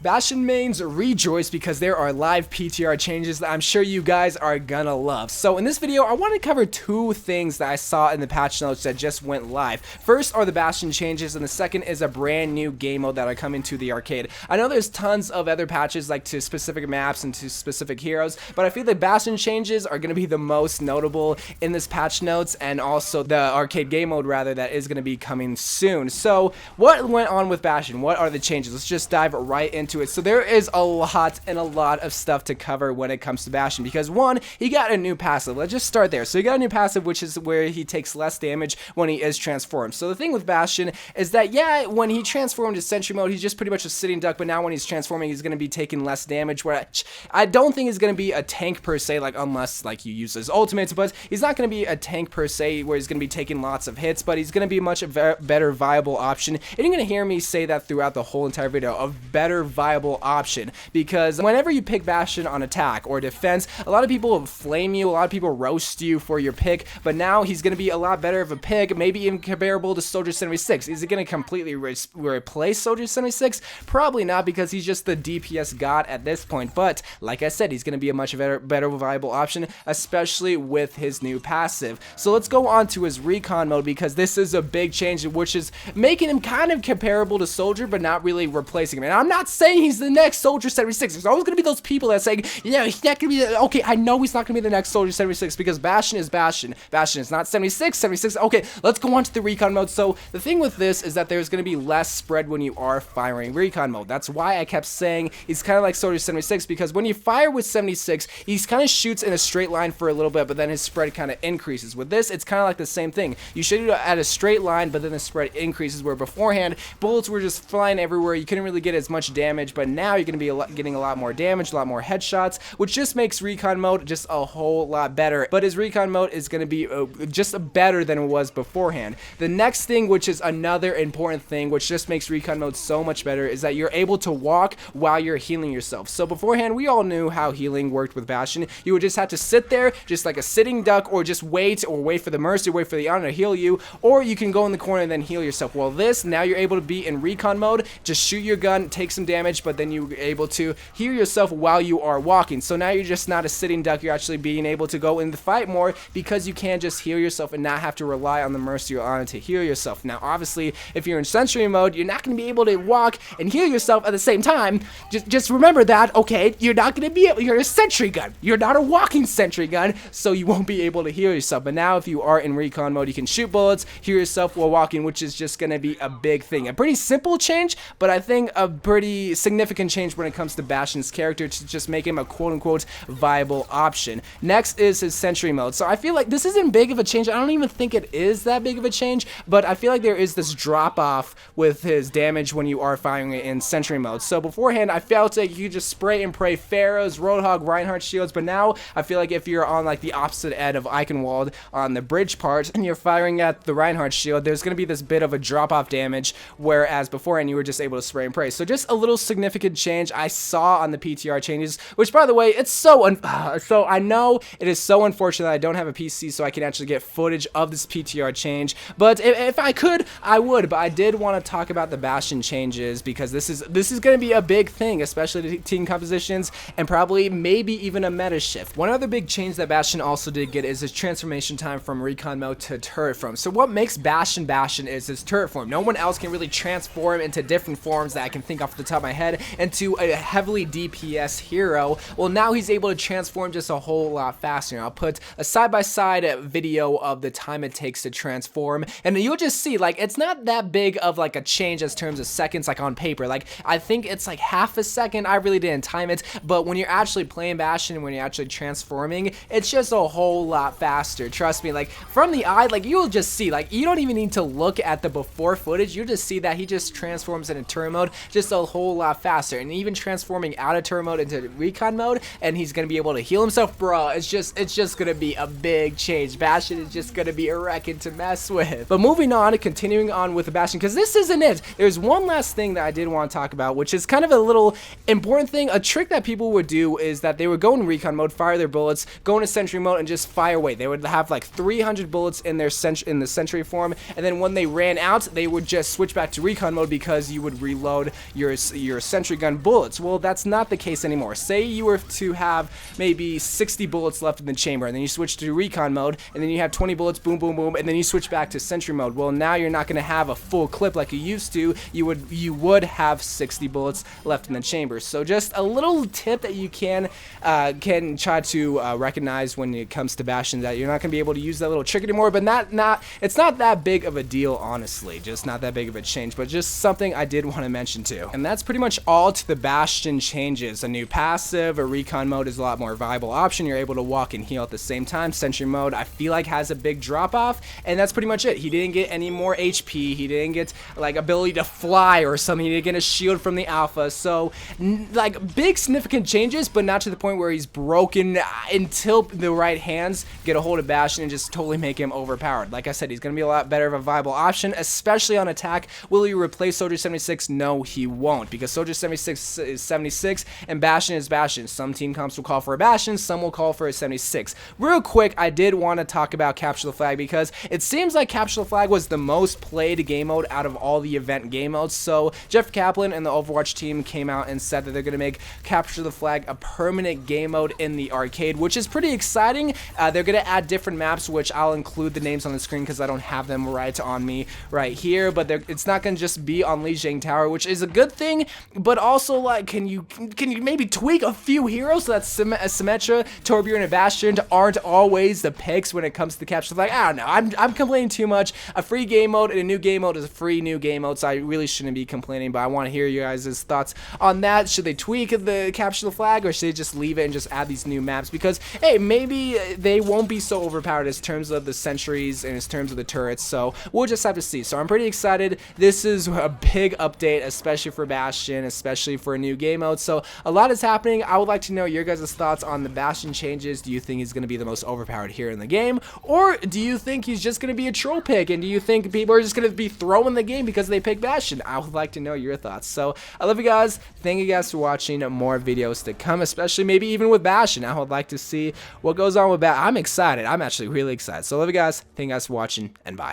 Bastion mains rejoice because there are live PTR changes that I'm sure you guys are gonna love. So in this video, I want to cover two things that I saw in the patch notes that just went live. First are the Bastion changes, and the second is a brand new game mode that are coming to the arcade. I know there's tons of other patches like to specific maps and to specific heroes, but I feel the Bastion changes are gonna be the most notable in this patch notes, and also the arcade game mode rather that is gonna be coming soon. So what went on with Bastion? What are the changes? Let's just dive right into it. So there is a lot of stuff to cover when it comes to Bastion, because one, he got a new passive. Let's just start there. So he got a new passive, which is where he takes less damage when he is transformed. So the thing with Bastion is that, yeah, when he transformed to Sentry mode, he's just pretty much a sitting duck, but now when he's transforming, he's going to be taking less damage, which I don't think is going to be a tank per se, like unless like you use his ultimates, but he's not going to be a tank per se where he's going to be taking lots of hits, but he's going to be a much better viable option. And you're going to hear me say that throughout the whole entire video, a better viable option, because whenever you pick Bastion on attack or defense, a lot of people will flame you, a lot of people roast you for your pick, but now he's going to be a lot better of a pick, maybe even comparable to Soldier 76. Is it going to completely replace Soldier 76? Probably not, because he's just the DPS god at this point, but like I said, he's going to be a much better viable option, especially with his new passive. So let's go on to his Recon mode, because this is a big change, which is making him kind of comparable to Soldier, but not really replacing him. And I'm not saying he's the next Soldier 76. There's always going to be those people that say, yeah, he's not going to be, okay, I know he's not going to be the next Soldier 76, because Bastion is Bastion. Bastion is not 76. Okay, let's go on to the Recon mode. So the thing with this is that there's going to be less spread when you are firing Recon mode. That's why I kept saying he's kind of like Soldier 76, because when you fire with 76, he's kind of shoots in a straight line for a little bit, but then his spread kind of increases. With this, it's kind of like the same thing. You shoot at a straight line, but then the spread increases, where beforehand, bullets were just flying everywhere. You couldn't really get as much damage, but now you're going to be getting a lot more damage, a lot more headshots, which just makes Recon mode just a whole lot better. But his Recon mode is going to be just better than it was beforehand. The next thing, which is another important thing, which just makes Recon mode so much better, is that you're able to walk while you're healing yourself. So beforehand, we all knew how healing worked with Bastion. You would just have to sit there, just like a sitting duck, or just wait for the Mercy, wait for the Honor to heal you, or you can go in the corner and then heal yourself. Well, this, now you're able to be in Recon mode, just shoot your gun, take some damage, but then you're able to heal yourself while you are walking. So now you're just not a sitting duck, you're actually being able to go in the fight more, because you can just heal yourself and not have to rely on the Mercy or Honor to heal yourself. Now, obviously, if you're in Sentry mode, you're not going to be able to walk and heal yourself at the same time. Just remember that, okay? You're not going to be able, you're a Sentry gun. You're not a walking Sentry gun, so you won't be able to heal yourself. But now, if you are in Recon mode, you can shoot bullets, heal yourself while walking, which is just going to be a big thing. A pretty simple change, but I think a pretty significant change when it comes to Bastion's character, to just make him a quote-unquote viable option. Next is his Sentry mode. So I feel like this isn't big of a change. I don't even think it is that big of a change, but I feel like there is this drop-off with his damage when you are firing it in Sentry mode. So beforehand, I felt like you could just spray and pray Pharaohs, Roadhog, Reinhardt shields, but now I feel like if you're on like the opposite end of Eichenwald on the bridge part, and you're firing at the Reinhardt shield, there's going to be this bit of a drop-off damage, whereas beforehand you were just able to spray and pray. So just a little significant change I saw on the PTR changes, which, by the way, it's so I know it is so unfortunate that I don't have a PC so I can actually get footage of this PTR change, but if I could, I would. But I did want to talk about the Bastion changes, because this is going to be a big thing, especially the team compositions, and probably maybe even a meta shift. One other big change that Bastion also did get is his transformation time from Recon mode to turret form. So what makes Bastion is his turret form. No one else can really transform into different forms that I can think off the top of my head into a heavily DPS hero. Well, now he's able to transform just a whole lot faster. I'll put a side-by-side video of the time it takes to transform, and you'll just see, like, it's not that big of like a change as terms of seconds, like on paper. Like, I think it's like half a second. I really didn't time it, but when you're actually playing Bastion, when you're actually transforming, it's just a whole lot faster. Trust me, like, from the eye, like, you'll just see, like, you don't even need to look at the before footage. You just see that he just transforms into turret mode just a whole lot faster, and even transforming out of turret mode into Recon mode, and he's gonna be able to heal himself, bro. It's just gonna be a big change. Bastion is just gonna be a wrecking to mess with. But moving on, continuing on with the Bastion, because this isn't it. There's one last thing that I did want to talk about, which is kind of a little important thing. A trick that people would do is that they would go in Recon mode, fire their bullets, go into Sentry mode, and just fire away. They would have like 300 bullets in their in the Sentry form, and then when they ran out, they would just switch back to Recon mode, because you would reload your your sentry gun bullets. Well, that's not the case anymore. Say you were to have maybe 60 bullets left in the chamber, and then you switch to recon mode, and then you have 20 bullets, boom, boom, boom, and then you switch back to sentry mode. Well, now you're not going to have a full clip like you used to. You would have 60 bullets left in the chamber. So just a little tip that you can try to recognize when it comes to Bastion, that you're not going to be able to use that little trick anymore. But it's not that big of a deal, honestly. Just not that big of a change, but just something I did want to mention too. And that's pretty much all to the Bastion changes. A new passive, a recon mode is a lot more viable option. You're able to walk and heal at the same time. Sentry mode, I feel like, has a big drop off, and that's pretty much it. He didn't get any more HP. He didn't get like ability to fly or something. He didn't get a shield from the alpha. So like big significant changes, but not to the point where he's broken until the right hands get a hold of Bastion and just totally make him overpowered. Like I said, he's going to be a lot better of a viable option, especially on attack. Will he replace Soldier 76? No, he won't, because Soldier 76 is 76 and Bastion is Bastion. Some team comps will call for a Bastion, some will call for a 76. Real quick, I did want to talk about Capture the Flag, because it seems like Capture the Flag was the most played game mode out of all the event game modes. So Jeff Kaplan and the Overwatch team came out and said that they're going to make Capture the Flag a permanent game mode in the arcade, which is pretty exciting. They're going to add different maps, which I'll include the names on the screen because I don't have them right on me right here, but it's not going to just be on Lijiang Tower, which is a good thing, but also, like, can you maybe tweak a few heroes so that Symmetra, Torbjorn, and Bastion aren't always the picks when it comes to Capture the Flag? I don't know. I'm complaining too much. A free game mode and a new game mode is a free new game mode, so I really shouldn't be complaining, but I want to hear you guys' thoughts on that. Should they tweak the Capture the Flag, or should they just leave it and just add these new maps? Because, hey, maybe they won't be so overpowered in terms of the sentries and in terms of the turrets, so we'll just have to see. So I'm pretty excited. This is a big update, especially for Bastion, especially for a new game mode, so a lot is happening. I would like to know your guys' thoughts on the Bastion changes. Do you think he's going to be the most overpowered here in the game, or do you think he's just going to be a troll pick, and do you think people are just going to be throwing the game because they pick Bastion? I would like to know your thoughts. So I love you guys. Thank you guys for watching. More videos to come, especially maybe even with Bastion. I would like to see what goes on with Bastion. I'm excited. I'm actually really excited. So I love you guys. Thank you guys for watching, and bye.